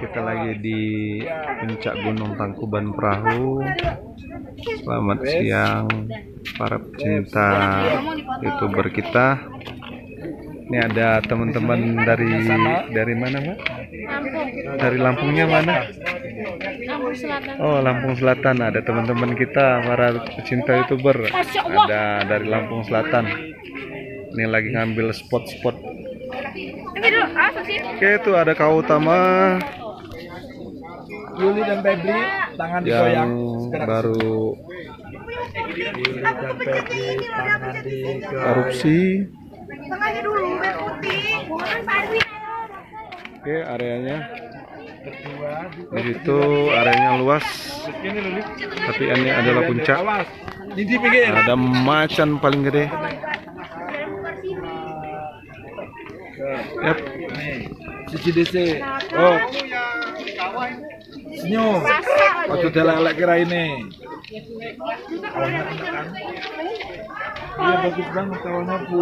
kita lagi di puncak Gunung Tangkuban Perahu. Selamat siang para pecinta YouTuber kita. Ini ada teman-teman dari mana, Mbak? Lampung. Dari Lampungnya mana? Lampung Selatan. Oh, Lampung Selatan. Ada teman-teman kita para pecinta YouTuber. Ada dari Lampung Selatan. Ini lagi ngambil spot-spot. Oke, itu ada Kak Utama Yuli dan Febri, tangan yang digoyang. baru Yuli dan Febri, tangan digoyang. erupsi. Tengahnya dulu, biar putih. Oke, areanya Kedua, di situ areanya luas, tapi ini adalah puncak. awas. Ini di pinggir. Ada macan paling gede. Yap. Nih, CCDC. Oh, senyum. Waktu delek kira ini. Iya bagus banget kawannya Bu.